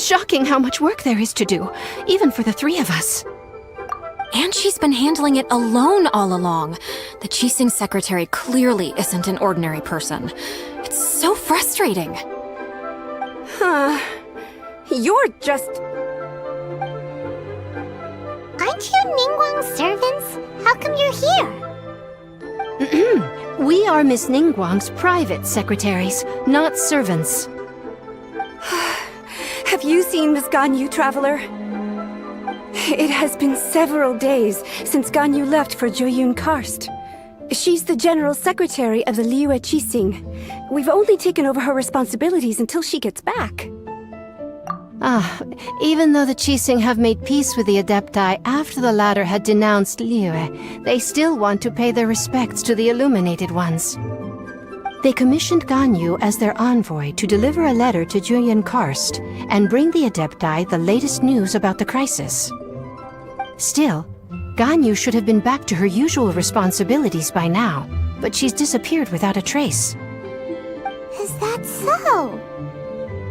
It's shocking how much work there is to do, even for the three of us. And she's been handling it alone all along. The Qixing secretary clearly isn't an ordinary person. It's so frustrating. You're just... Aren't you Ningguang's servants? How come you're here? We are Miss Ningguang's private secretaries, not servants. Have you seen Miss Ganyu, Traveler? It has been several days since Ganyu left for Jueyun Karst. She's the general secretary of the Liyue Qixing. We've only taken over her responsibilities until she gets back. Even though the Qixing have made peace with the Adepti after the latter had denounced Liyue, they still want to pay their respects to the Illuminated Ones. They commissioned Ganyu as their envoy to deliver a letter to Jueyun Karst and bring the Adepti the latest news about the crisis. Still, Ganyu should have been back to her usual responsibilities by now, but she's disappeared without a trace. Is that so?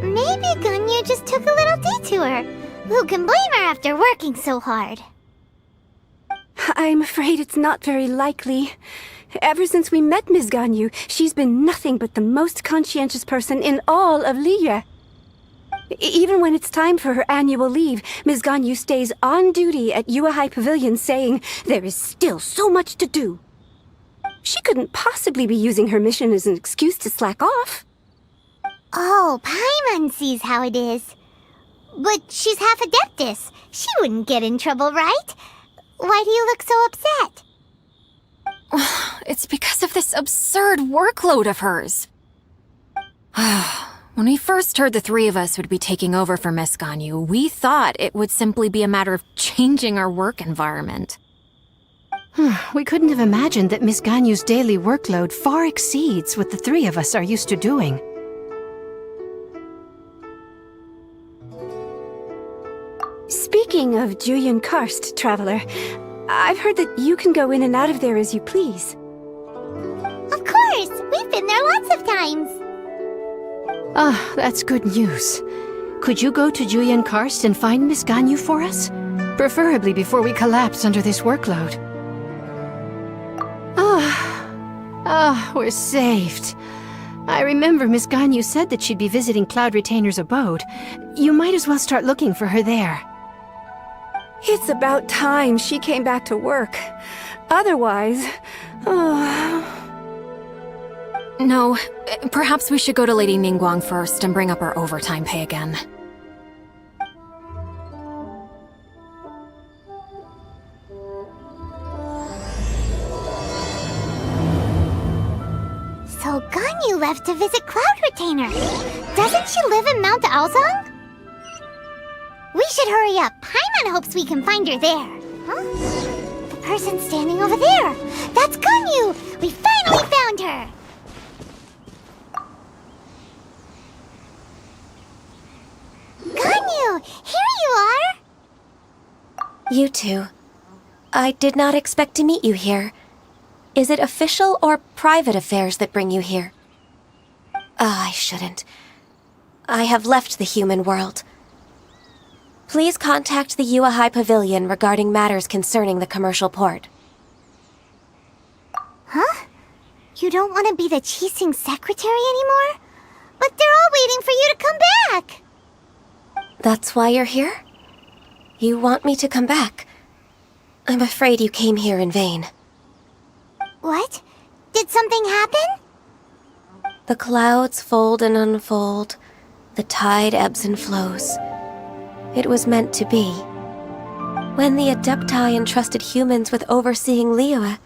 Maybe Ganyu just took a little detour. Who can blame her after working so hard? I'm afraid it's not very likely. Ever since we met Ms. Ganyu, she's been nothing but the most conscientious person in all of Liyue. Even when it's time for her annual leave, Ms. Ganyu stays on duty at Yuehai Pavilion saying there is still so much to do. She couldn't possibly be using her mission as an excuse to slack off. Oh, Paimon sees how it is. But she's half Adeptus. She wouldn't get in trouble, right? Why do you look so upset? It's because of this absurd workload of hers. When we first heard the three of us would be taking over for Miss Ganyu, we thought it would simply be a matter of changing our work environment. We couldn't have imagined that Miss Ganyu's daily workload far exceeds what the three of us are used to doing. Speaking of Jueyun Karst, Traveler, I've heard that you can go in and out of there as you please. Of course! We've been there lots of times! That's good news. Could you go to Jueyun Karst and find Miss Ganyu for us? Preferably before we collapse under this workload. We're saved. I remember Miss Ganyu said that she'd be visiting Cloud Retainer's abode. You might as well start looking for her there. It's about time she came back to work. Otherwise... No, perhaps we should go to Lady Ningguang first and bring up our overtime pay again. So Ganyu left to visit Cloud Retainer. Doesn't she live in Mount Aozong? We should hurry up. Paimon hopes we can find her there. Huh? The person standing over there. That's Ganyu! We finally found her! Ganyu! Here you are! You two. I did not expect to meet you here. Is it official or private affairs that bring you here? I shouldn't. I have left the human world. Please contact the Yuehai Pavilion regarding matters concerning the commercial port. Huh? You don't want to be the Qixing secretary anymore? But they're all waiting for you to come back! That's why you're here? You want me to come back? I'm afraid you came here in vain. What? Did something happen? The clouds fold and unfold. The tide ebbs and flows. It was meant to be. When the Adepti entrusted humans with overseeing Liyue,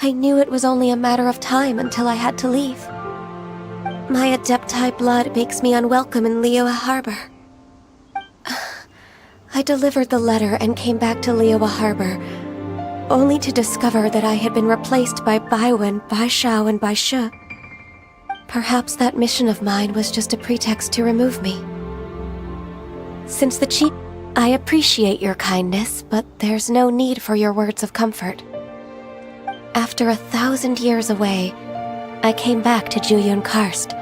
I knew it was only a matter of time until I had to leave. My Adepti blood makes me unwelcome in Liyue Harbor. I delivered the letter and came back to Liyue Harbor, only to discover that I had been replaced by Baiwen, Baishao, and Baishu. Perhaps that mission of mine was just a pretext to remove me. Since the chief... I appreciate your kindness, but there's no need for your words of comfort. After 1,000 years away, I came back to Jueyun Karst.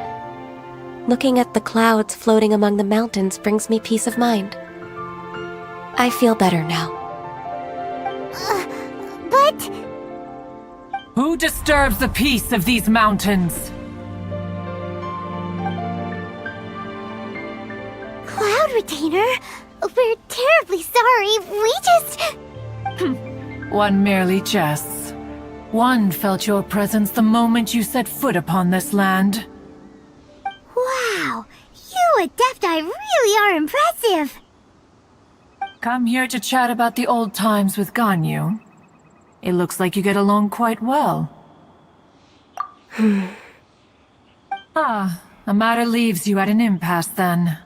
Looking at the clouds floating among the mountains brings me peace of mind. I feel better now. But... Who disturbs the peace of these mountains? Cloud Retainer, we're terribly sorry. We just... One merely jests. One felt your presence the moment you set foot upon this land. Wow, you Adepti really are impressive. Come here to chat about the old times with Ganyu. It looks like you get along quite well. The matter leaves you at an impasse then.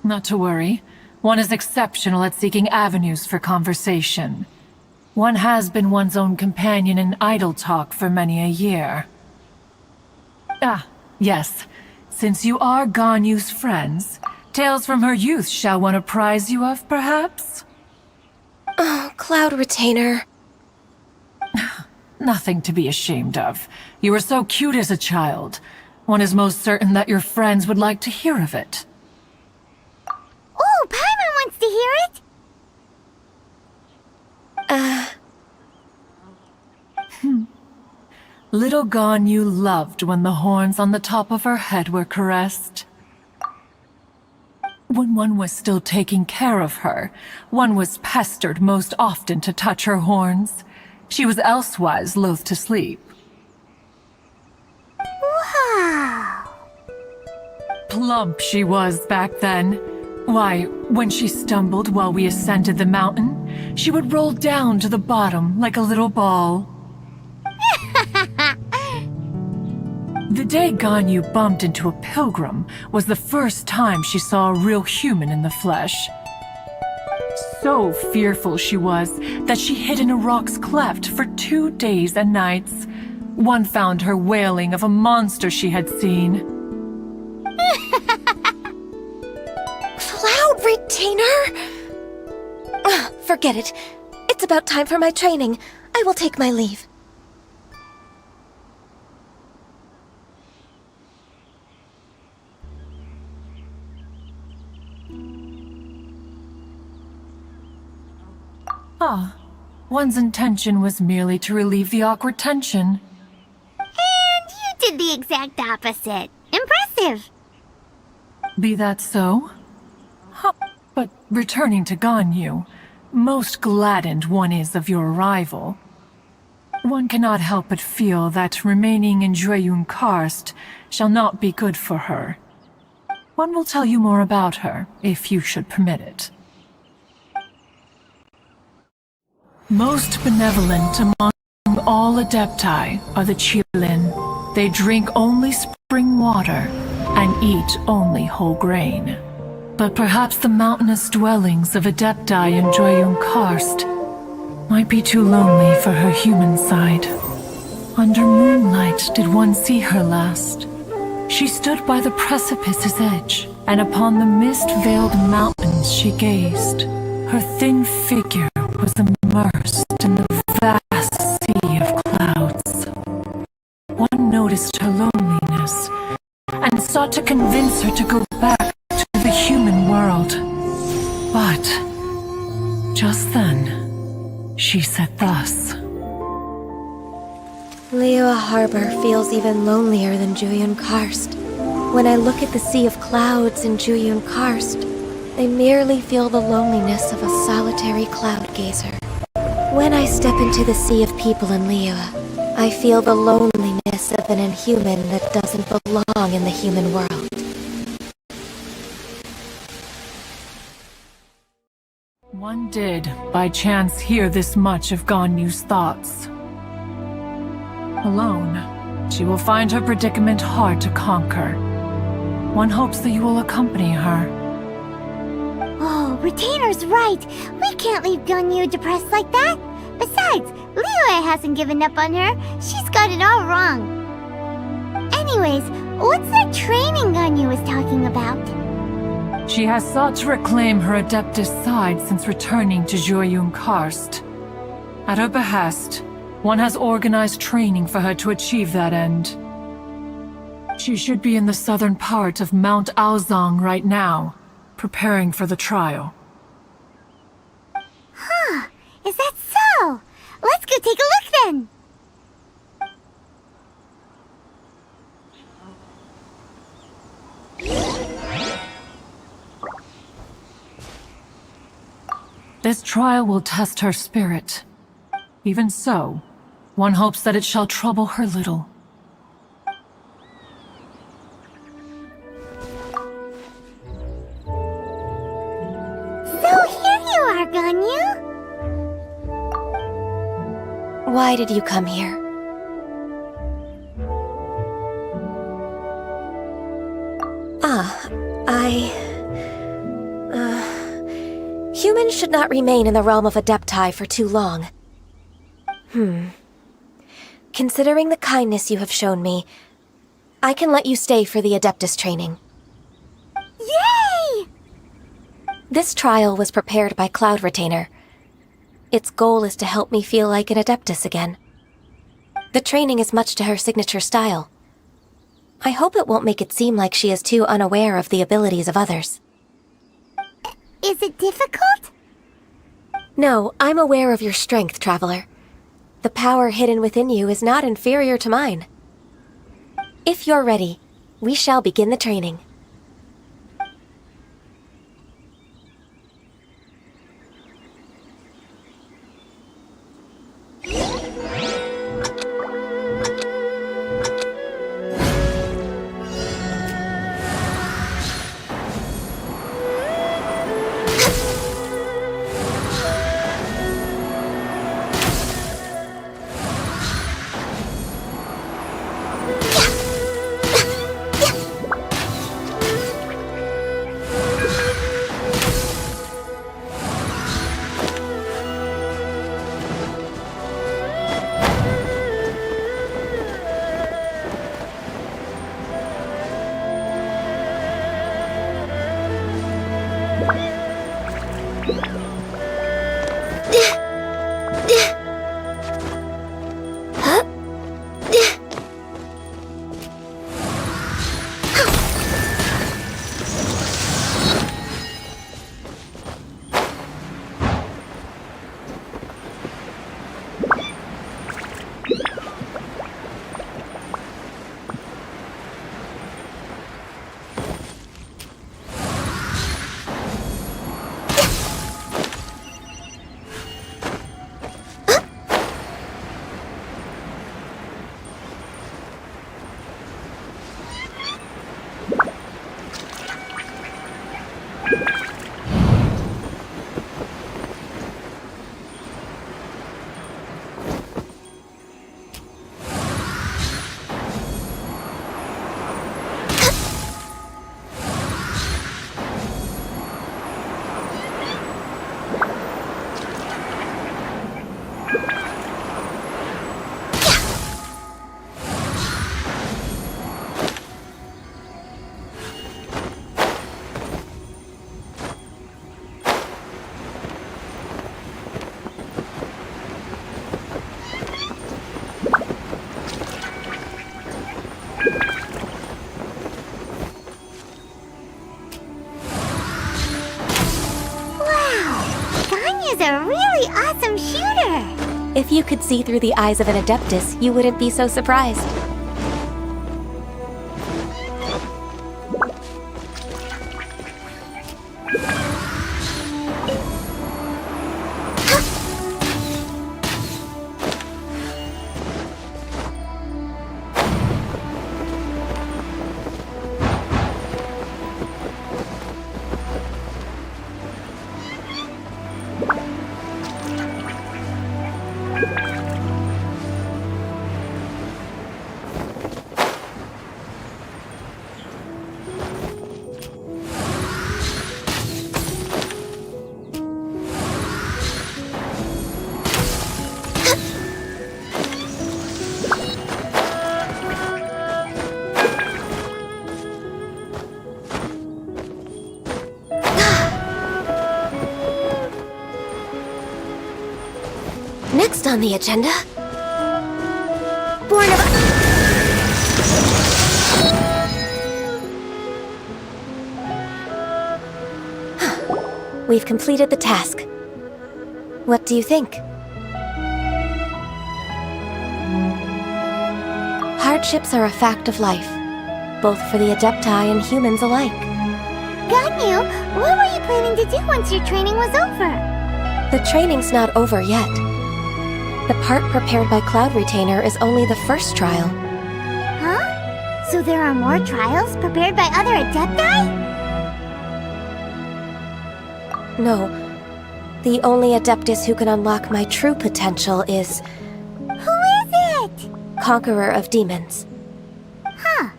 Not to worry. One is exceptional at seeking avenues for conversation. One has been one's own companion in idle talk for many a year. Yes. Since you are Ganyu's friends, tales from her youth shall one apprise you of, perhaps? Oh, Cloud Retainer. Nothing to be ashamed of. You were so cute as a child. One is most certain that your friends would like to hear of it. Oh, Paimon wants to hear it. Little Ganyu loved when the horns on the top of her head were caressed. When one was still taking care of her, one was pestered most often to touch her horns. She was elsewise loath to sleep. Wow. Plump she was back then. Why, when she stumbled while we ascended the mountain, she would roll down to the bottom like a little ball. The day Ganyu bumped into a pilgrim was the first time she saw a real human in the flesh. So fearful she was that she hid in a rock's cleft for 2 days and nights. One found her wailing of a monster she had seen. Cloud Retainer? Forget it. It's about time for my training. I will take my leave. One's intention was merely to relieve the awkward tension. And you did the exact opposite. Impressive. Be that so? But returning to Ganyu, most gladdened one is of your arrival. One cannot help but feel that remaining in Jueyun Karst shall not be good for her. One will tell you more about her, if you should permit it. Most benevolent among all Adepti are the Qilin. They drink only spring water and eat only whole grain. But perhaps the mountainous dwellings of Adepti in Jueyun Karst might be too lonely for her human side. Under moonlight did one see her last. She stood by the precipice's edge, and upon the mist-veiled mountains she gazed. Her thin figure was immersed in the vast sea of clouds. One noticed her loneliness, and sought to convince her to go back to the human world. But, just then, she said thus. Liyue Harbor feels even lonelier than Jueyun Karst. When I look at the sea of clouds in Jueyun Karst, I merely feel the loneliness of a solitary cloud gazer. When I step into the sea of people in Liyue, I feel the loneliness of an inhuman that doesn't belong in the human world. One did, by chance, hear this much of Ganyu's thoughts. Alone, she will find her predicament hard to conquer. One hopes that you will accompany her. Oh, Retainer's right. We can't leave Ganyu depressed like that. Besides, Liyue hasn't given up on her. She's got it all wrong. Anyways, what's that training Ganyu was talking about? She has sought to reclaim her Adeptus side since returning to Jueyun Karst. At her behest, one has organized training for her to achieve that end. She should be in the southern part of Mount Aozang right now, preparing for the trial. Huh, is that so? Let's go take a look then! This trial will test her spirit. Even so, one hopes that it shall trouble her little. So here you are, Ganyu! Why did you come here? Humans should not remain in the realm of Adepti for too long. Considering the kindness you have shown me, I can let you stay for the Adeptus training. Yay! This trial was prepared by Cloud Retainer. Its goal is to help me feel like an Adeptus again. The training is much to her signature style. I hope it won't make it seem like she is too unaware of the abilities of others. Is it difficult? No, I'm aware of your strength, Traveler. The power hidden within you is not inferior to mine. If you're ready, we shall begin the training. Is a really awesome shooter! If you could see through the eyes of an Adeptus, you wouldn't be so surprised. Next on the agenda... Born of... We've completed the task. What do you think? Hardships are a fact of life, both for the Adepti and humans alike. Ganyu, what were you planning to do once your training was over? The training's not over yet. The part prepared by Cloud Retainer is only the first trial. Huh? So there are more trials prepared by other Adepti? No. The only Adeptus who can unlock my true potential is Who is it? Conqueror of Demons. Huh.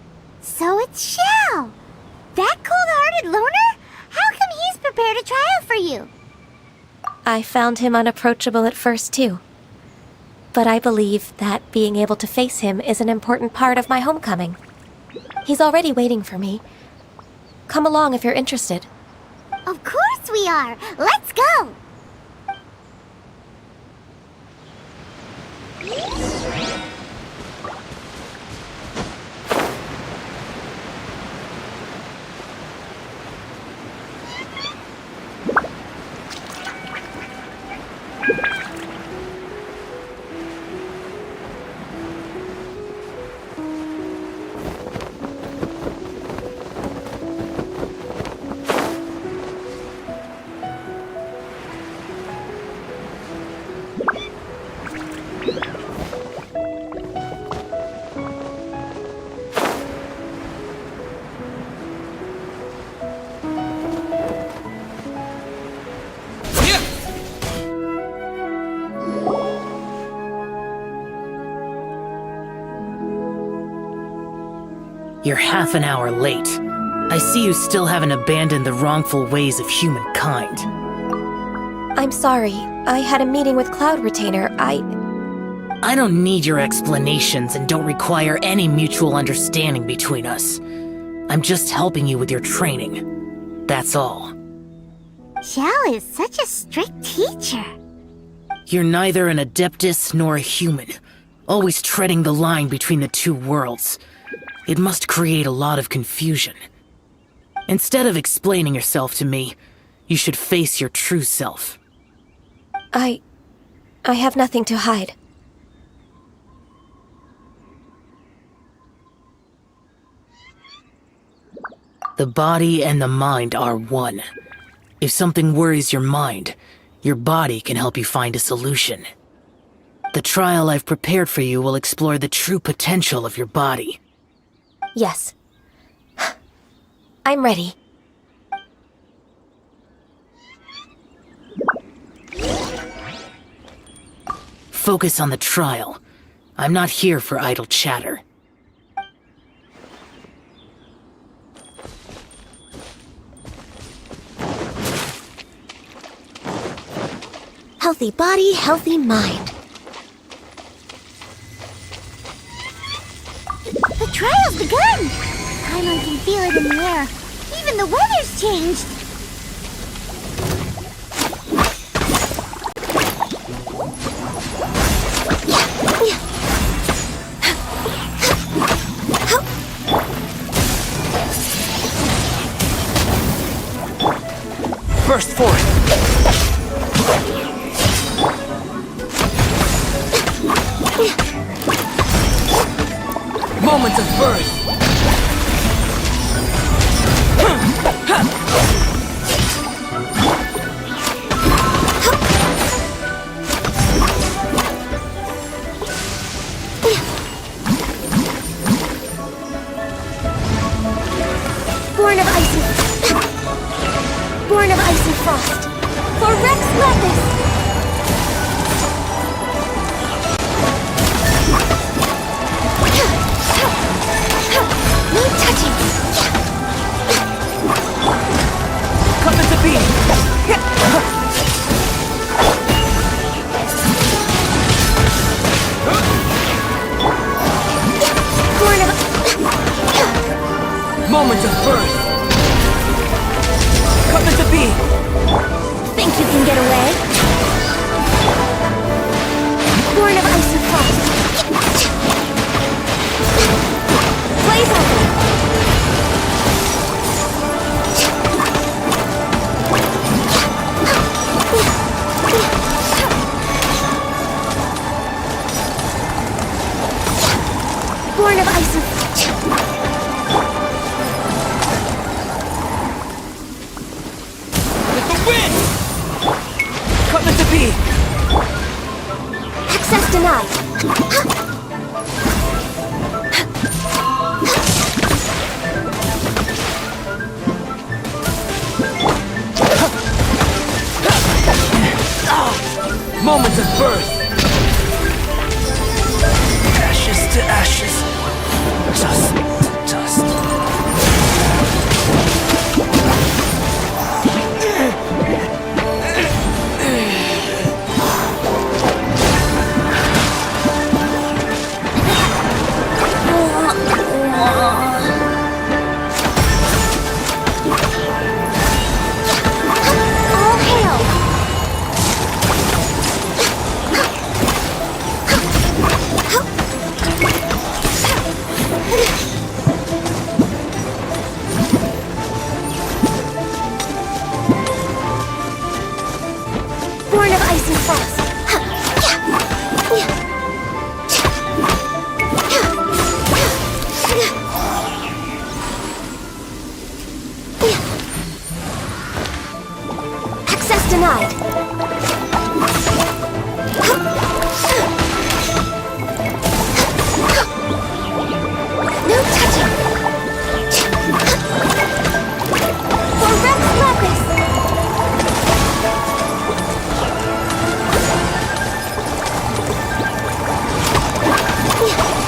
So it's Xiao. That cold-hearted loner? How come he's prepared a trial for you? I found him unapproachable at first, too. But I believe that being able to face him is an important part of my homecoming. He's already waiting for me. Come along if you're interested. Of course we are. Let's go. You're half an hour late. I see you still haven't abandoned the wrongful ways of humankind. I'm sorry. I had a meeting with Cloud Retainer. I don't need your explanations and don't require any mutual understanding between us. I'm just helping you with your training. That's all. Xiao is such a strict teacher. You're neither an Adeptus nor a human, always treading the line between the two worlds. It must create a lot of confusion. Instead of explaining yourself to me, you should face your true self. I have nothing to hide. The body and the mind are one. If something worries your mind, your body can help you find a solution. The trial I've prepared for you will explore the true potential of your body. Yes. I'm ready. Focus on the trial. I'm not here for idle chatter. Healthy body, healthy mind. The trial's begun! Paimon can feel it in the air. Even the weather's changed. Burst forth! Moments of birth! Born of ice and frost. For Rex Lapis! No touching! Come into being! Born of... Moments of birth! Come into being! Think you can get away? Wind! Cut it to be! Access denied. Moment of birth! Ashes to ashes. Dust to dust. All hail! Born of ice and frost. Access denied. No touching. For Rex Lapis.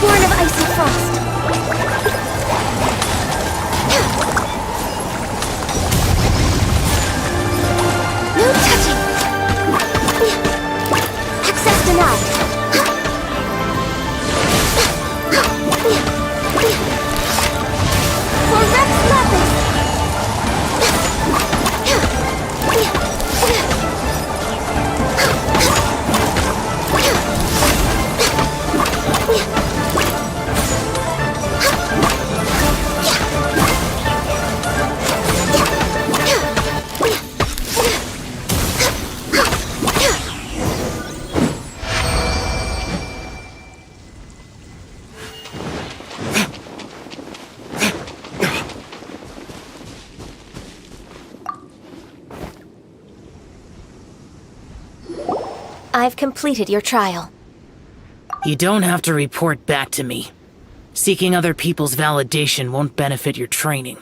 Born of ice and frost. No touching. Access denied. For Rex Lapis. I've completed your trial. You don't have to report back to me. Seeking other people's validation won't benefit your training.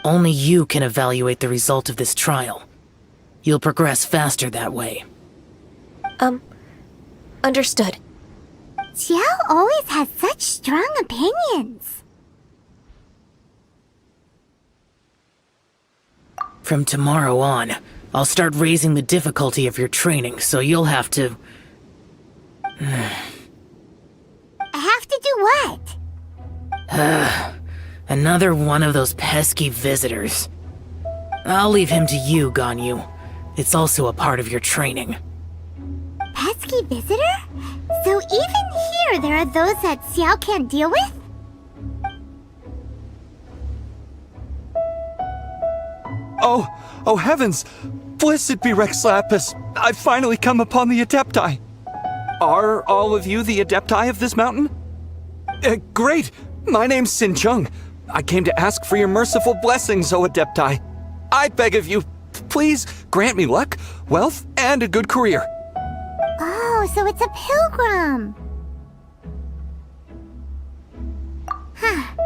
Only you can evaluate the result of this trial. You'll progress faster that way. Understood. Xiao always has such strong opinions. From tomorrow on, I'll start raising the difficulty of your training, so you'll have to... I have to do what? Another one of those pesky visitors. I'll leave him to you, Ganyu. It's also a part of your training. Pesky visitor? So even here there are those that Xiao can't deal with? Oh heavens! Blessed be Rex Lapis! I've finally come upon the Adepti! Are all of you the Adepti of this mountain? Great! My name's Sin Chung. I came to ask for your merciful blessings, O Adepti. I beg of you, please grant me luck, wealth, and a good career. Oh, so it's a pilgrim. Huh.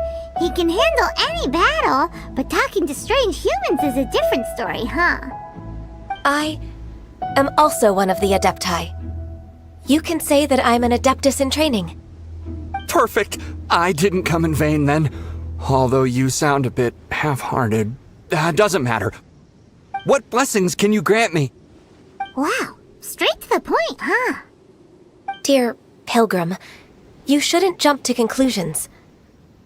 He can handle any battle, but talking to strange humans is a different story, huh? I am also one of the Adepti. You can say that I'm an Adeptus in training. Perfect! I didn't come in vain then. Although you sound a bit half-hearted. Doesn't matter. What blessings can you grant me? Wow, straight to the point, huh? Dear Pilgrim, you shouldn't jump to conclusions.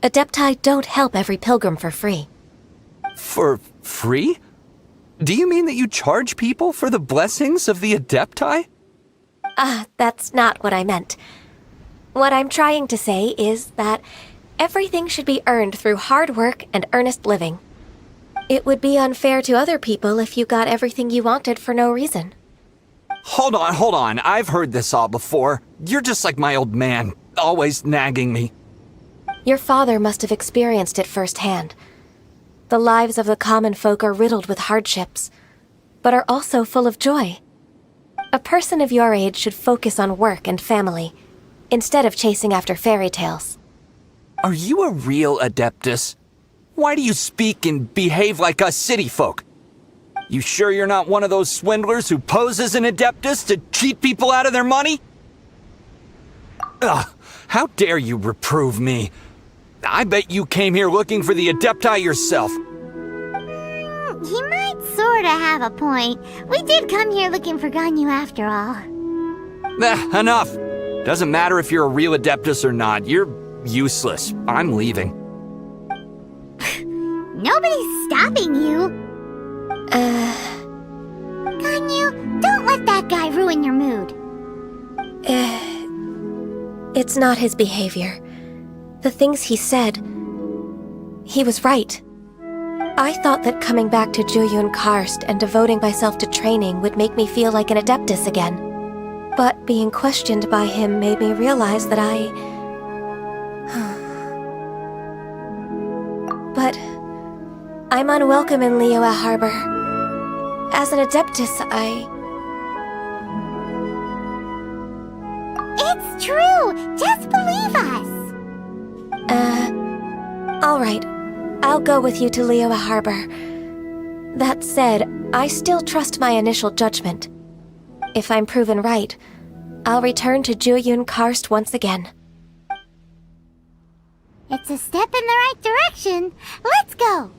Adepti don't help every pilgrim for free. For free? Do you mean that you charge people for the blessings of the Adepti? That's not what I meant. What I'm trying to say is that everything should be earned through hard work and earnest living. It would be unfair to other people if you got everything you wanted for no reason. Hold on. I've heard this all before. You're just like my old man, always nagging me. Your father must have experienced it firsthand. The lives of the common folk are riddled with hardships. but are also full of joy. A person of your age should focus on work and family, instead of chasing after fairy tales. Are you a real Adeptus? Why do you speak and behave like us city folk? You sure you're not one of those swindlers who pose as an Adeptus to cheat people out of their money? Ugh, how dare you reprove me? I bet you came here looking for the Adepti yourself. He might sorta have a point. We did come here looking for Ganyu after all. Enough. Doesn't matter if you're a real Adeptus or not. You're useless. I'm leaving. Nobody's stopping you. Ganyu, don't let that guy ruin your mood. It's not his behavior. The things he said, he was right. I thought that coming back to Jueyun Karst and devoting myself to training would make me feel like an Adeptus again. But being questioned by him made me realize that But I'm unwelcome in Liyue Harbor. As an Adeptus, It's true! Just believe us! Alright. I'll go with you to Liyue Harbor. That said, I still trust my initial judgment. If I'm proven right, I'll return to Jueyun Karst once again. It's a step in the right direction. Let's go!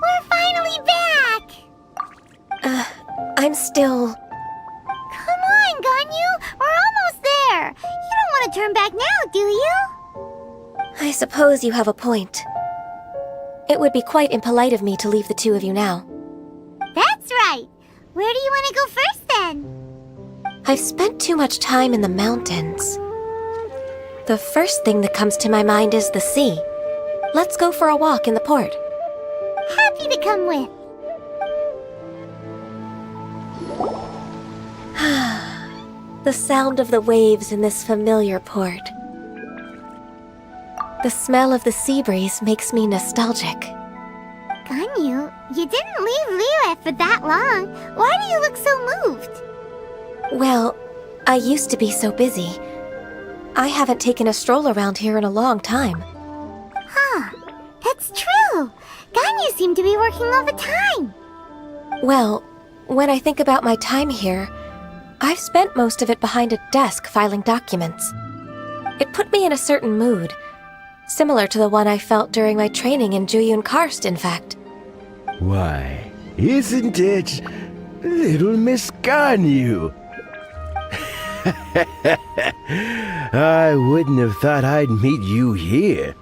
We're finally back! I'm still... Come on, Ganyu! We're almost there! You don't want to turn back now, do you? I suppose you have a point. It would be quite impolite of me to leave the two of you now. That's right! Where do you want to go first, then? I've spent too much time in the mountains. The first thing that comes to my mind is the sea. Let's go for a walk in the port. Happy to come with. The sound of the waves in this familiar port. The smell of the sea breeze makes me nostalgic. Ganyu, you didn't leave Liyue for that long. Why do you look so moved? Well, I used to be so busy. I haven't taken a stroll around here in a long time. Huh, that's true. Ganyu seemed to be working all the time. Well, when I think about my time here, I've spent most of it behind a desk filing documents. It put me in a certain mood, similar to the one I felt during my training in Jueyun Karst, in fact. Why, isn't it little Miss Ganyu? I wouldn't have thought I'd meet you here.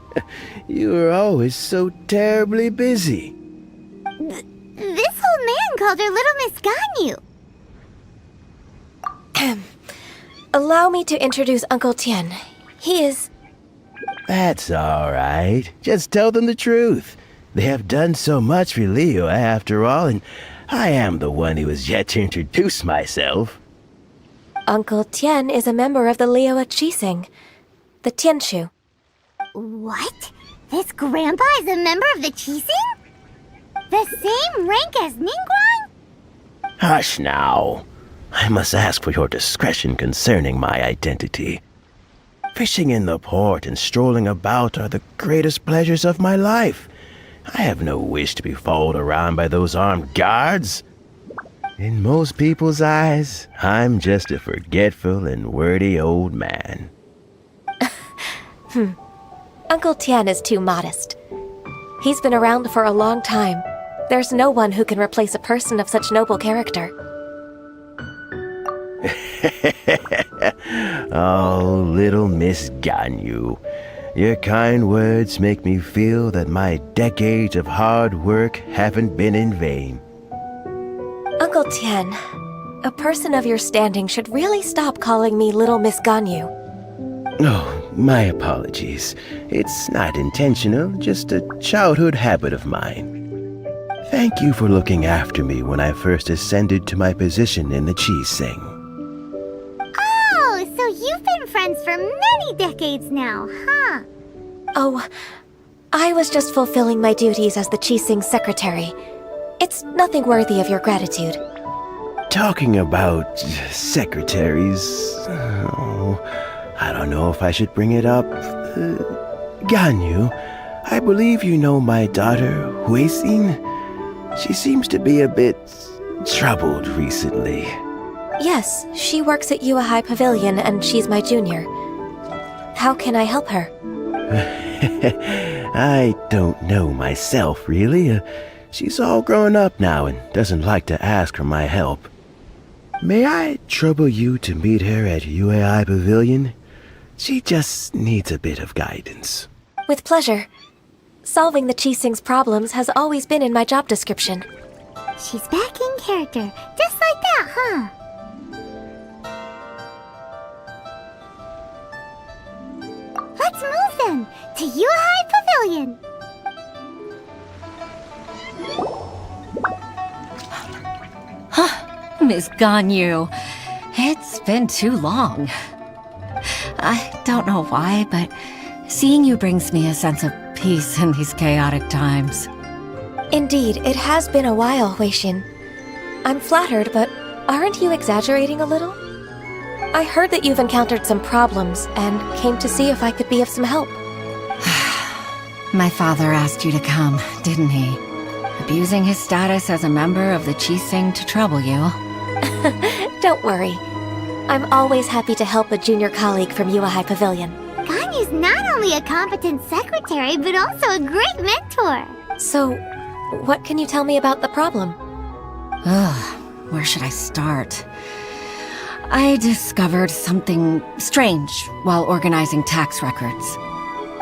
You were always so terribly busy. This old man called her Little Miss Ganyu. Allow me to introduce Uncle Tien. He is... That's all right. Just tell them the truth. They have done so much for Liyue after all, and I am the one who has yet to introduce myself. Uncle Tien is a member of the Liyue Qixing, the Tianshu. What? This grandpa is a member of the Qixing? The same rank as Ningguang? Hush now. I must ask for your discretion concerning my identity. Fishing in the port and strolling about are the greatest pleasures of my life. I have no wish to be followed around by those armed guards. In most people's eyes, I'm just a forgetful and wordy old man. Uncle Tien is too modest. He's been around for a long time. There's no one who can replace a person of such noble character. Oh, little Miss Ganyu. Your kind words make me feel that my decades of hard work haven't been in vain. Uncle Tien, a person of your standing should really stop calling me Little Miss Ganyu. Oh, my apologies. It's not intentional, just a childhood habit of mine. Thank you for looking after me when I first ascended to my position in the Qixing. Oh, so you've been friends for many decades now, huh? Oh, I was just fulfilling my duties as the Qixing secretary. It's nothing worthy of your gratitude. Talking about secretaries, I don't know if I should bring it up. Ganyu, I believe you know my daughter, Huixin. She seems to be a bit troubled recently. Yes, she works at Yua High Pavilion and she's my junior. How can I help her? I don't know myself, really. She's all grown up now and doesn't like to ask for my help. May I trouble you to meet her at UAI Pavilion? She just needs a bit of guidance. With pleasure. Solving the Qixing's problems has always been in my job description. She's back in character, just like that, huh? Let's move then, to Yuhai Pavilion. Miss Ganyu, it's been too long. I don't know why, but seeing you brings me a sense of peace in these chaotic times. Indeed, it has been a while, Huixin. I'm flattered, but aren't you exaggerating a little? I heard that you've encountered some problems and came to see if I could be of some help. My father asked you to come, didn't he? Abusing his status as a member of the Qixing to trouble you. Don't worry. I'm always happy to help a junior colleague from Yua High Pavilion. Ganyu's not only a competent secretary, but also a great mentor. So, what can you tell me about the problem? Where should I start? I discovered something strange while organizing tax records.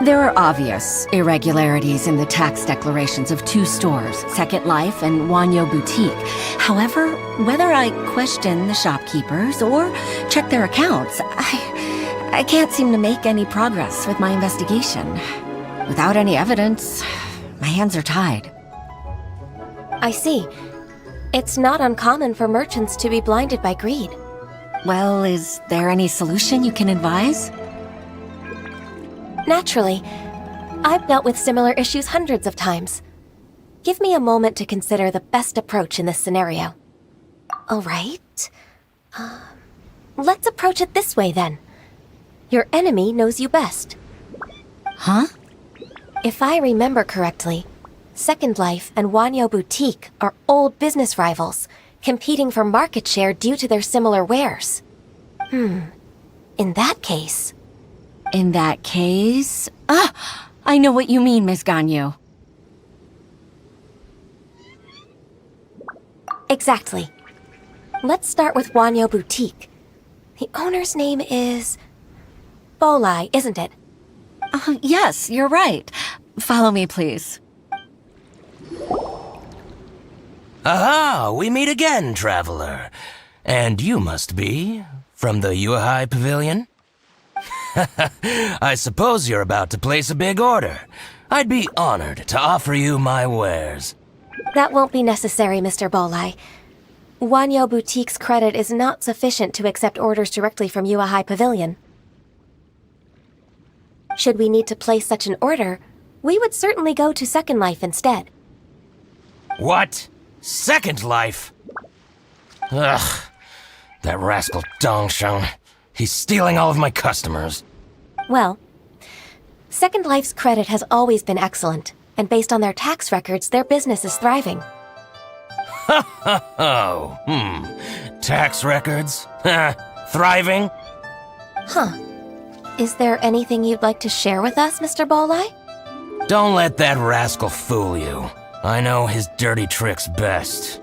There are obvious irregularities in the tax declarations of two stores, Second Life and Wanyo Boutique. However, whether I question the shopkeepers or check their accounts, I can't seem to make any progress with my investigation. Without any evidence, my hands are tied. I see. It's not uncommon for merchants to be blinded by greed. Well, is there any solution you can advise? Naturally. I've dealt with similar issues hundreds of times. Give me a moment to consider the best approach in this scenario. All right. Let's approach it this way, then. Your enemy knows you best. Huh? If I remember correctly, Second Life and Wanyo Boutique are old business rivals, competing for market share due to their similar wares. In that case... In that case... I know what you mean, Miss Ganyu. Exactly. Let's start with Wanyo Boutique. The owner's name is... Bolai, isn't it? Yes, you're right. Follow me, please. Aha! We meet again, traveler. And you must be from the Yuhai Pavilion? I suppose you're about to place a big order. I'd be honored to offer you my wares. That won't be necessary, Mr. Bolai. Wanyo Boutique's credit is not sufficient to accept orders directly from Yua High Pavilion. Should we need to place such an order, we would certainly go to Second Life instead. What? Second Life? Ugh. That rascal Dongsheng. He's stealing all of my customers. Well, Second Life's credit has always been excellent, and based on their tax records, their business is thriving. Tax records? Thriving? Huh. Is there anything you'd like to share with us, Mr. Bolai? Don't let that rascal fool you. I know his dirty tricks best.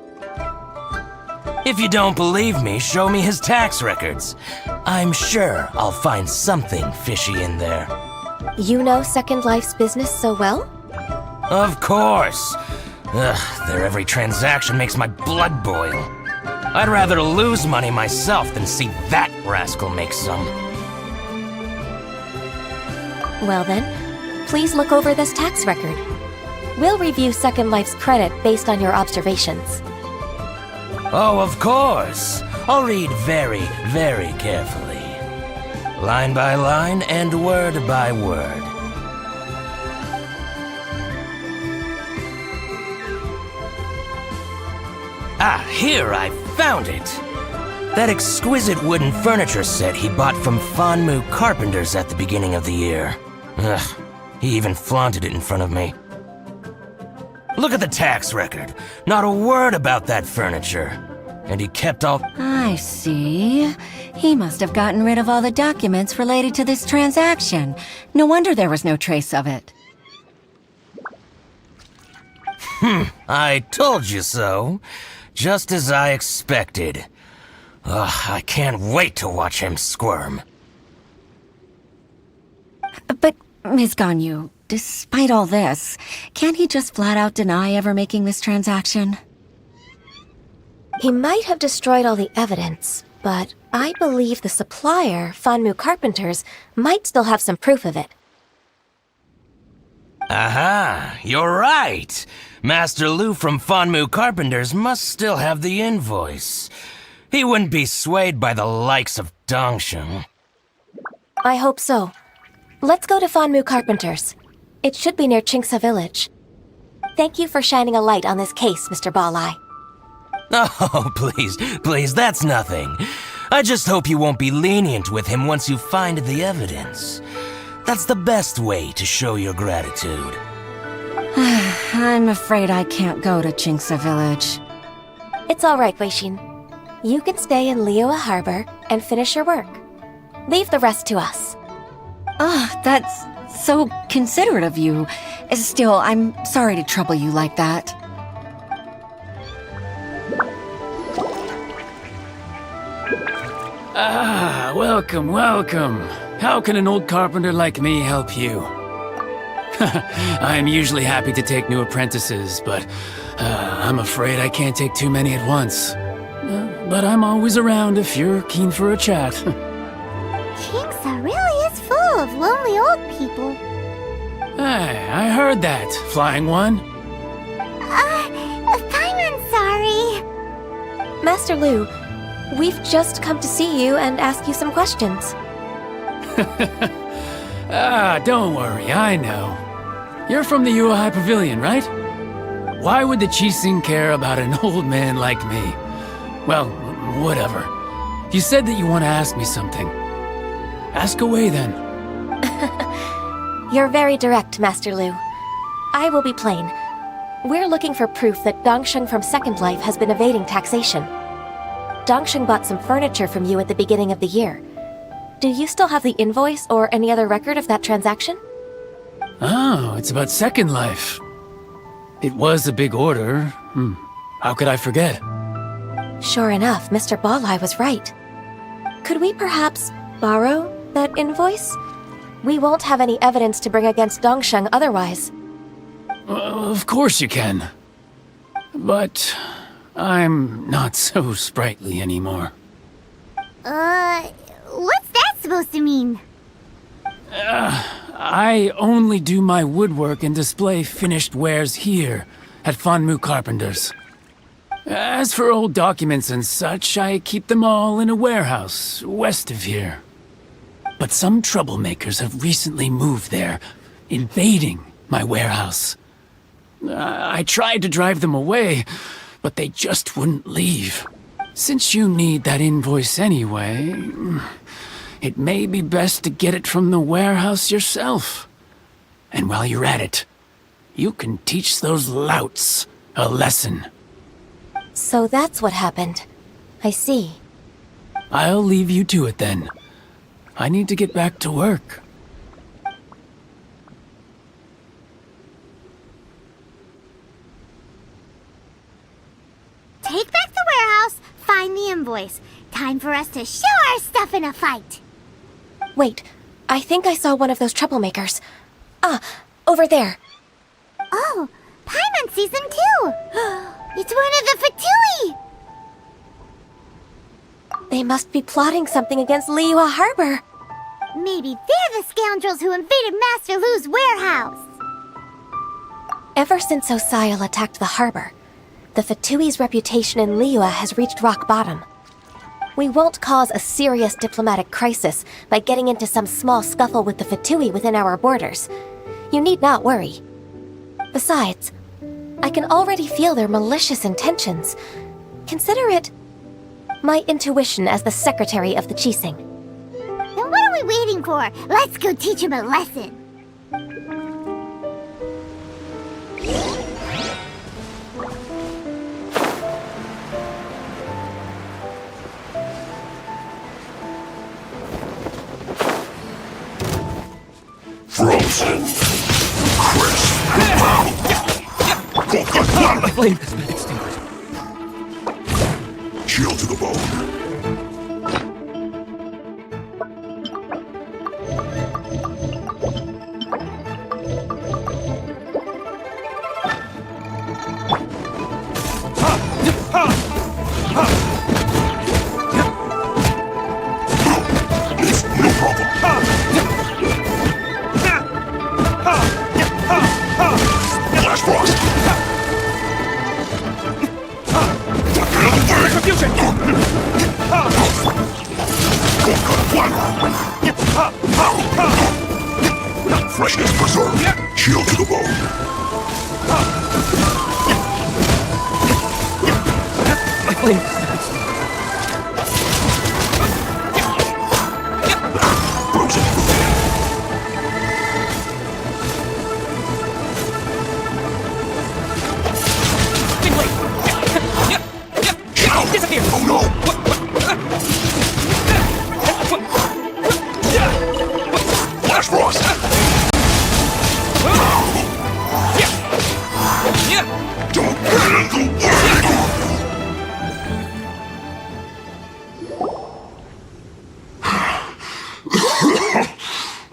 If you don't believe me, show me his tax records. I'm sure I'll find something fishy in there. You know Second Life's business so well? Of course. Their every transaction makes my blood boil. I'd rather lose money myself than see that rascal make some. Well then, please look over this tax record. We'll review Second Life's credit based on your observations. Oh, of course. I'll read very, very carefully. line by line and word by word. Ah, here, I found it! That exquisite wooden furniture set he bought from Fanmu Carpenters at the beginning of the year. Ugh, he even flaunted it in front of me. Look at the tax record. Not a word about that furniture. And he kept all... I see. He must have gotten rid of all the documents related to this transaction. No wonder there was no trace of it. I told you so. Just as I expected. Ugh, I can't wait to watch him squirm. But, Ms. Ganyu, despite all this, can't he just flat out deny ever making this transaction? He might have destroyed all the evidence, but I believe the supplier, Fanmu Carpenters, might still have some proof of it. Aha, you're right. Master Lu from Fanmu Carpenters must still have the invoice. He wouldn't be swayed by the likes of Dongsheng. I hope so. Let's go to Fanmu Carpenters. It should be near Chingsa Village. Thank you for shining a light on this case, Mr. Balai. Oh, please, that's nothing. I just hope you won't be lenient with him once you find the evidence. That's the best way to show your gratitude. I'm afraid I can't go to Chingsa Village. It's all right, Weishin. You can stay in Liyue Harbor and finish your work. Leave the rest to us. That's so considerate of you. Still, I'm sorry to trouble you like that. Ah, welcome, welcome. How can an old carpenter like me help you? I'm usually happy to take new apprentices, but I'm afraid I can't take too many at once. But I'm always around if you're keen for a chat. Chingsa really is full of lonely old people. Hey, I heard that, Flying One. Paimon's sorry. Master Lu, we've just come to see you and ask you some questions. Don't worry, I know. You're from the Yuehai Pavilion, right? Why would the Qixing care about an old man like me? Well, whatever. You said that you want to ask me something. Ask away, then. You're very direct, Master Lu. I will be plain. We're looking for proof that Dongsheng from Second Life has been evading taxation. Dongsheng bought some furniture from you at the beginning of the year. Do you still have the invoice or any other record of that transaction? Oh, it's about Second Life. It was a big order. How could I forget? Sure enough, Mr. Balai was right. Could we perhaps borrow that invoice? We won't have any evidence to bring against Dongsheng otherwise. Of course you can. But I'm not so sprightly anymore. What's that supposed to mean? I only do my woodwork and display finished wares here at Fanmu Carpenters. As for old documents and such, I keep them all in a warehouse west of here. But some troublemakers have recently moved there, invading my warehouse. I tried to drive them away, but they just wouldn't leave. Since you need that invoice anyway, it may be best to get it from the warehouse yourself. And while you're at it, you can teach those louts a lesson. So that's what happened. I see. I'll leave you to it then. I need to get back to work. Take back the warehouse, find the invoice. Time for us to show our stuff in a fight. Wait, I think I saw one of those troublemakers. Over there. Oh, Paimon sees them too. It's one of the Fatui. They must be plotting something against Liyue Harbor. Maybe they're the scoundrels who invaded Master Lu's warehouse. Ever since Osial attacked the harbor, the Fatui's reputation in Liyue has reached rock bottom. We won't cause a serious diplomatic crisis by getting into some small scuffle with the Fatui within our borders. You need not worry. Besides, I can already feel their malicious intentions. Consider it my intuition as the secretary of the Qixing. Then what are we waiting for? Let's go teach him a lesson. Frozen. Crisp. My flame has been extinguished. Chill to the bone. No problem. Flash frost. Confusion! Freshness preserved. Chill to the bone. My flame. Frozen. Disappear! Oh no! Flash frost. Don't get in the way!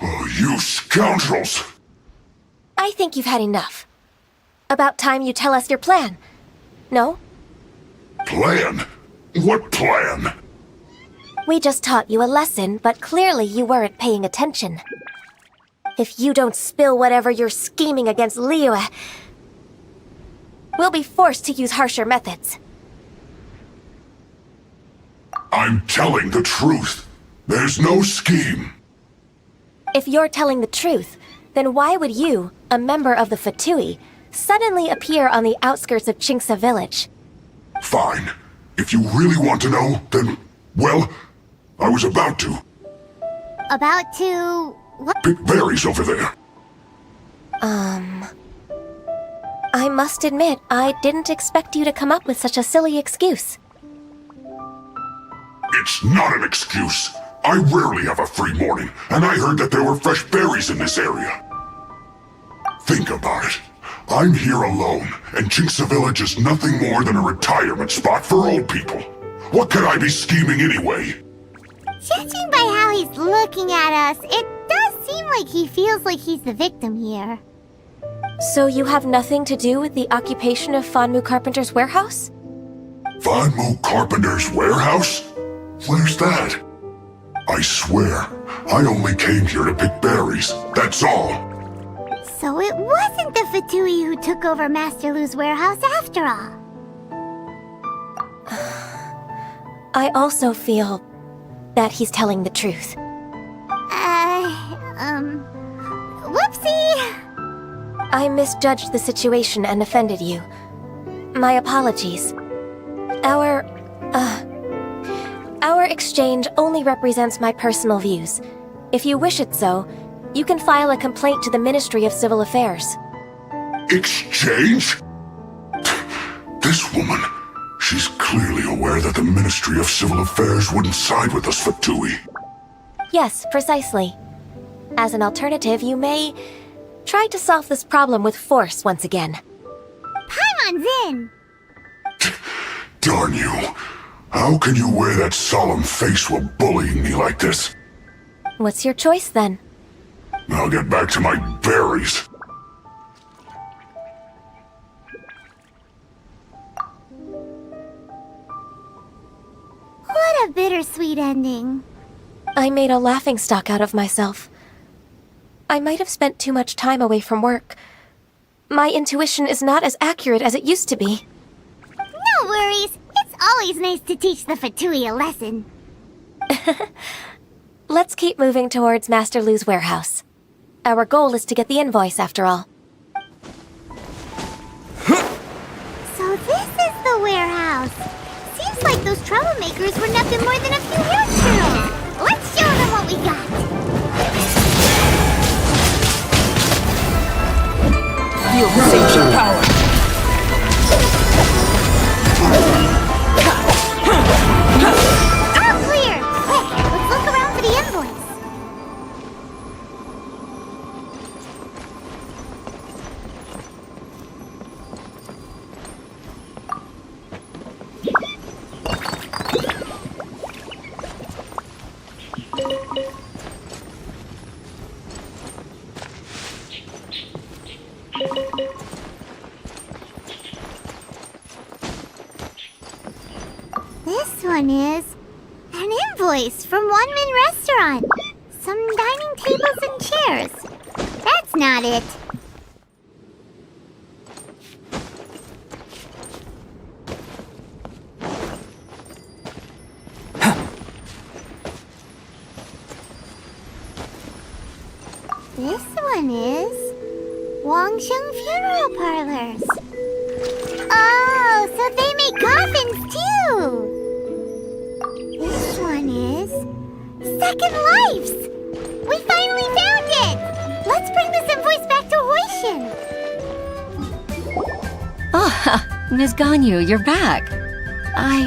Oh, you scoundrels! I think you've had enough. About time you tell us your plan. No? Plan? What plan? We just taught you a lesson, but clearly you weren't paying attention. If you don't spill whatever you're scheming against Liyue, we'll be forced to use harsher methods. I'm telling the truth. There's no scheme. If you're telling the truth, then why would you, a member of the Fatui, suddenly appear on the outskirts of Qingce village? Fine. If you really want to know, then, well, I was about to. About to... what? Pick berries over there. I must admit, I didn't expect you to come up with such a silly excuse. It's not an excuse. I rarely have a free morning, and I heard that there were fresh berries in this area. Think about it. I'm here alone, and Qingce Village is nothing more than a retirement spot for old people. What could I be scheming anyway? Judging by how he's looking at us, it does seem like he feels like he's the victim here. So you have nothing to do with the occupation of Fanmu Carpenter's warehouse? Fanmu Carpenter's warehouse? Where's that? I swear, I only came here to pick berries, that's all. So it wasn't the Fatui who took over Master Lu's warehouse after all. I also feel that he's telling the truth. Whoopsie! I misjudged the situation and offended you. My apologies. Our exchange only represents my personal views. If you wish it so, you can file a complaint to the Ministry of Civil Affairs. Exchange? This woman, she's clearly aware that the Ministry of Civil Affairs wouldn't side with us Fatui. Yes, precisely. As an alternative, you may try to solve this problem with force once again. Paimon's in! Darn you. How can you wear that solemn face while bullying me like this? What's your choice then? I'll get back to my berries. What a bittersweet ending. I made a laughingstock out of myself. I might have spent too much time away from work. My intuition is not as accurate as it used to be. No worries. It's Always nice to teach the Fatui a lesson. Let's keep moving towards Master Lu's warehouse. Our goal is to get the invoice, after all. So this is the warehouse. Seems like those troublemakers were nothing more than a few hair churls. Let's show them what we got. Feel the sentient power. All clear! Quick, let's look around for the invoice. This one is an invoice from One Min Restaurant. Some dining tables and chairs. That's not it. This one is Wangsheng Funeral Parlors. Oh, so they make coffins too! This one is Second Lives! We finally found it! Let's bring this invoice back to Hoishin! Ah, Ms. Ganyu, you're back. I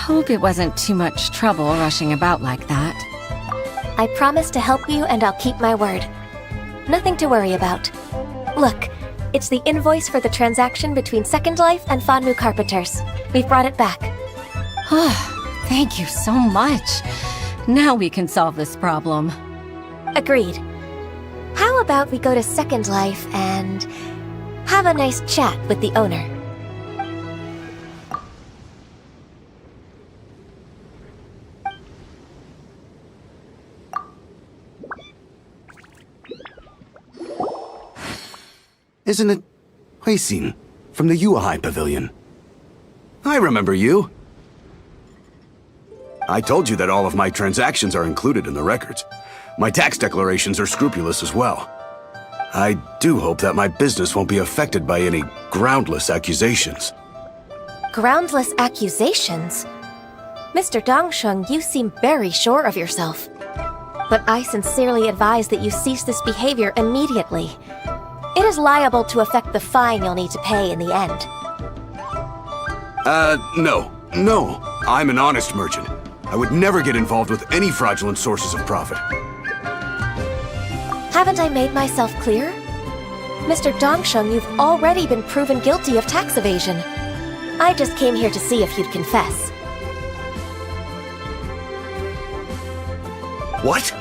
hope it wasn't too much trouble rushing about like that. I promise to help you, and I'll keep my word. Nothing to worry about. Look, it's the invoice for the transaction between Second Life and Fanmu Carpenters. We've brought it back. Oh, thank you so much. Now we can solve this problem. Agreed. How about we go to Second Life and have a nice chat with the owner? Isn't it Huixin from the Yuehai Pavilion? I remember you. I told you that all of my transactions are included in the records. My tax declarations are scrupulous as well. I do hope that my business won't be affected by any groundless accusations. Groundless accusations? Mr. Dongsheng, you seem very sure of yourself. But I sincerely advise that you cease this behavior immediately. It is liable to affect the fine you'll need to pay in the end. No. I'm an honest merchant. I would never get involved with any fraudulent sources of profit. Haven't I made myself clear? Mr. Dongsheng, you've already been proven guilty of tax evasion. I just came here to see if you'd confess. What?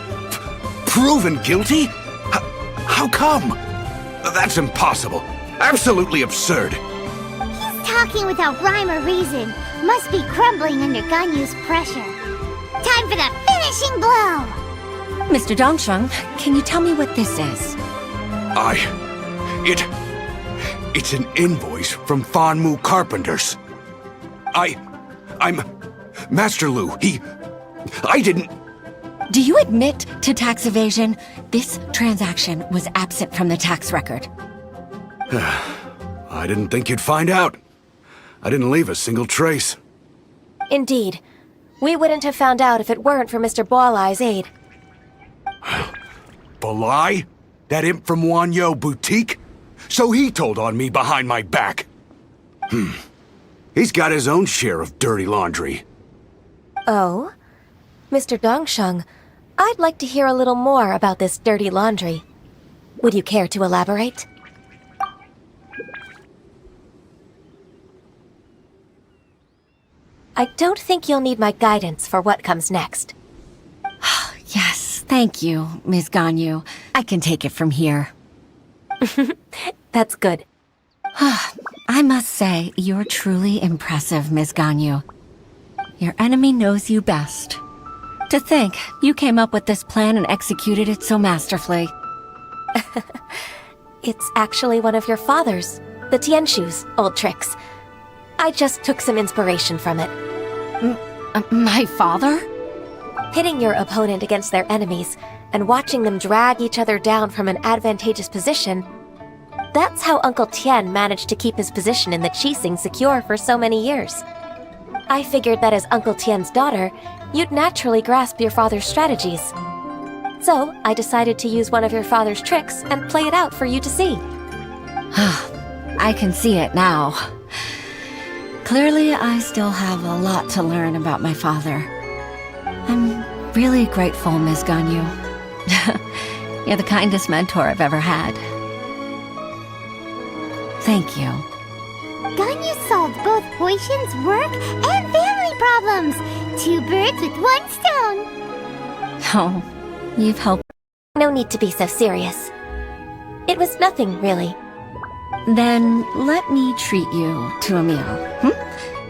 Proven guilty? How come? That's impossible. Absolutely absurd. He's talking without rhyme or reason. Must be crumbling under Ganyu's pressure. Time for the finishing blow! Mr. Dongsheng, can you tell me what this is? It's an invoice from Fanmu Carpenters. I'm Master Lu. I didn't... Do you admit to tax evasion? This transaction was absent from the tax record. I didn't think you'd find out. I didn't leave a single trace. Indeed. We wouldn't have found out if it weren't for Mr. Boalai's aid. Boalai? That imp from Wanyo Boutique? So he told on me behind my back. He's got his own share of dirty laundry. Oh? Mr. Dongsheng, I'd like to hear a little more about this dirty laundry. Would you care to elaborate? I don't think you'll need my guidance for what comes next. Yes, thank you, Ms. Ganyu. I can take it from here. That's good. I must say, you're truly impressive, Ms. Ganyu. Your enemy knows you best. To think, you came up with this plan and executed it so masterfully. It's actually one of your father's, the Tianshu's, old tricks. I just took some inspiration from it. My father? Pitting your opponent against their enemies and watching them drag each other down from an advantageous position. That's how Uncle Tian managed to keep his position in the Qixing secure for so many years. I figured that as Uncle Tian's daughter, you'd naturally grasp your father's strategies. So, I decided to use one of your father's tricks and play it out for you to see. I can see it now. Clearly, I still have a lot to learn about my father. I'm really grateful, Ms. Ganyu. You're the kindest mentor I've ever had. Thank you. Ganyu solved both Huixin's work and family problems. 2 birds with 1 stone. Oh, you've helped. No need to be so serious. It was nothing, really. Then let me treat you to a meal.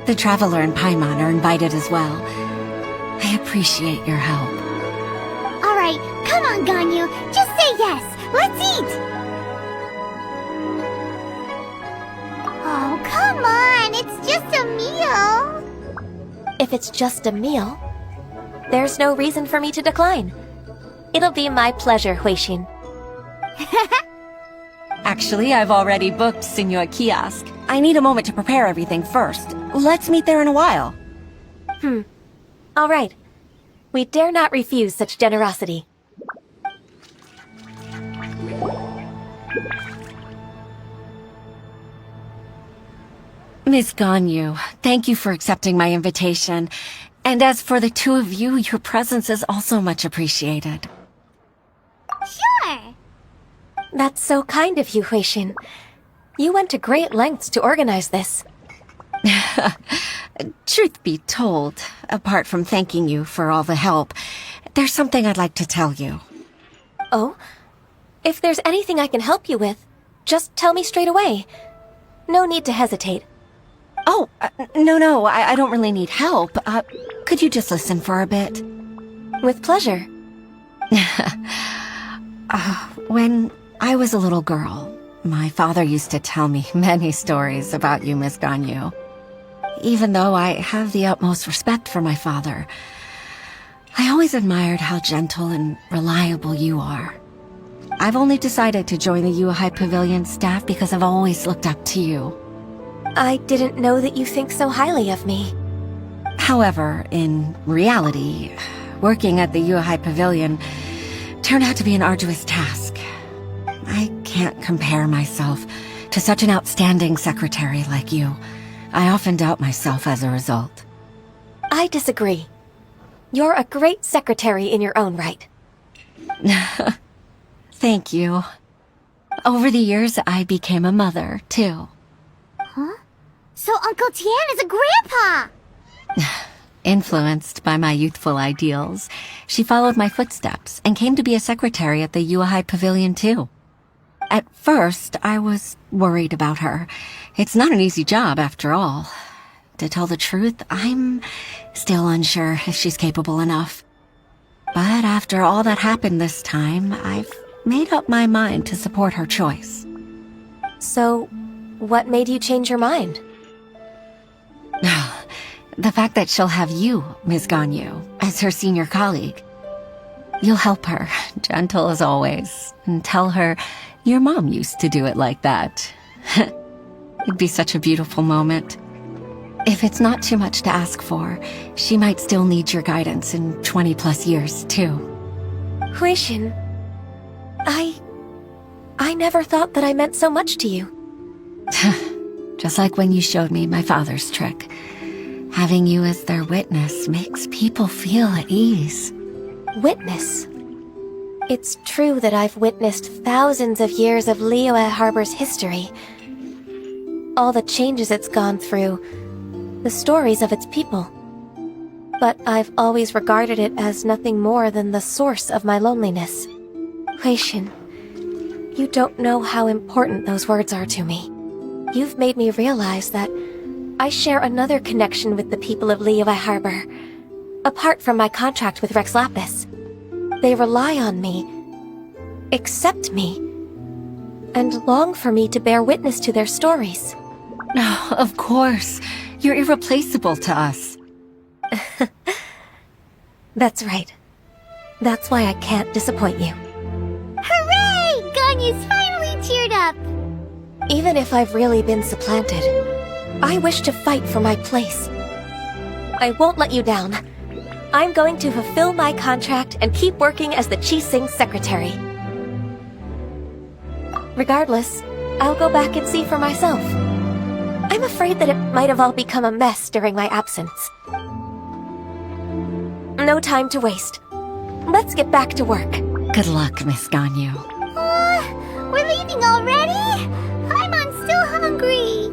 The Traveler and Paimon are invited as well. I appreciate your help. Alright, come on, Ganyu. Just say yes. Let's eat. Oh, come on. It's just a meal. If it's just a meal, there's no reason for me to decline. It'll be my pleasure, Huixin. Actually, I've already booked Senor Kiosk. I need a moment to prepare everything first. Let's meet there in a while. All right. We dare not refuse such generosity. Miss Ganyu, thank you for accepting my invitation. And as for the 2 of you, your presence is also much appreciated. Sure. That's so kind of you, Huixin. You went to great lengths to organize this. Truth be told, apart from thanking you for all the help, there's something I'd like to tell you. Oh? If there's anything I can help you with, just tell me straight away. No need to hesitate. Oh, no, I don't really need help. Could you just listen for a bit? With pleasure. When I was a little girl, my father used to tell me many stories about you, Miss Ganyu. Even though I have the utmost respect for my father, I always admired how gentle and reliable you are. I've only decided to join the Yuehai Pavilion staff because I've always looked up to you. I didn't know that you think so highly of me. However, in reality, working at the Yuehai Pavilion turned out to be an arduous task. I can't compare myself to such an outstanding secretary like you. I often doubt myself as a result. I disagree. You're a great secretary in your own right. Thank you. Over the years, I became a mother, too. Huh? So Uncle Tian is a grandpa! Influenced by my youthful ideals, she followed my footsteps and came to be a secretary at the Yuehai Pavilion, too. At first, I was worried about her. It's not an easy job, after all. To tell the truth, I'm still unsure if she's capable enough. But after all that happened this time, I've made up my mind to support her choice. So, what made you change your mind? The fact that she'll have you, Ms. Ganyu, as her senior colleague. You'll help her, gentle as always, and tell her your mom used to do it like that. It'd be such a beautiful moment. If it's not too much to ask for, she might still need your guidance in 20+ years, too. Huixin, I never thought that I meant so much to you. Just like when you showed me my father's trick. Having you as their witness makes people feel at ease. Witness? It's true that I've witnessed thousands of years of Liyue Harbor's history. All the changes it's gone through, the stories of its people. But I've always regarded it as nothing more than the source of my loneliness. Huixin, you don't know how important those words are to me. You've made me realize that I share another connection with the people of Liyue Harbor, apart from my contract with Rex Lapis. They rely on me, accept me, and long for me to bear witness to their stories. Of course. You're irreplaceable to us. That's right. That's why I can't disappoint you. Hooray! Ganyu's finally cheered up! Even if I've really been supplanted, I wish to fight for my place. I won't let you down. I'm going to fulfill my contract and keep working as the Qixing secretary. Regardless, I'll go back and see for myself. I'm afraid that it might have all become a mess during my absence. No time to waste. Let's get back to work. Good luck, Miss Ganyu. We're leaving already? Paimon's still hungry.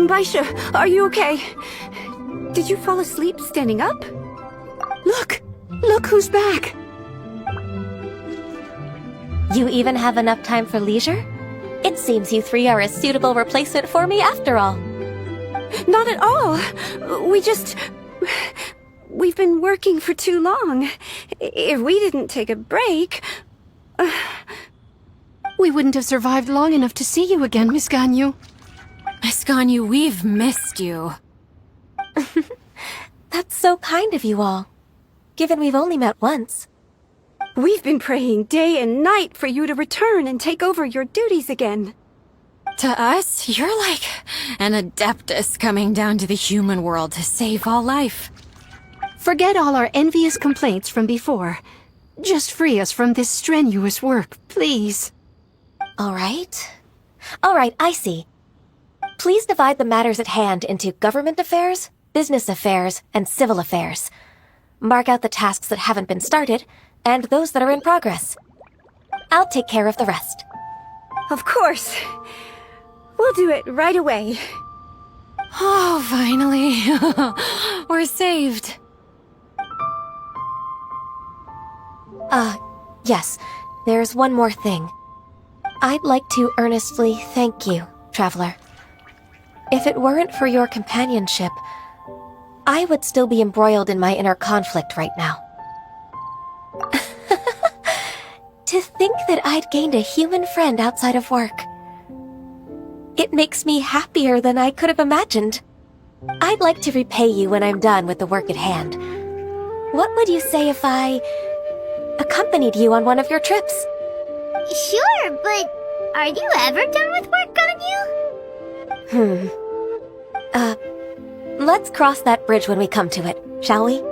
Baisha, are you okay? Did you fall asleep standing up? Look! Look who's back! You even have enough time for leisure? It seems you three are a suitable replacement for me after all. Not at all. We've been working for too long. If we didn't take a break... We wouldn't have survived long enough to see you again, Miss Ganyu. Miss Ganyu, we've missed you. That's so kind of you all, given we've only met once. We've been praying day and night for you to return and take over your duties again. To us, you're like an adeptus coming down to the human world to save all life. Forget all our envious complaints from before. Just free us from this strenuous work, please. All right, I see. Please divide the matters at hand into government affairs, business affairs, and civil affairs. Mark out the tasks that haven't been started, and those that are in progress. I'll take care of the rest. Of course. We'll do it right away. Oh, finally. We're saved. Yes, there's one more thing. I'd like to earnestly thank you, Traveler. If it weren't for your companionship, I would still be embroiled in my inner conflict right now. To think that I'd gained a human friend outside of work. It makes me happier than I could have imagined. I'd like to repay you when I'm done with the work at hand. What would you say if I accompanied you on one of your trips? Sure, but are you ever done with work, Ganyu? Let's cross that bridge when we come to it, shall we?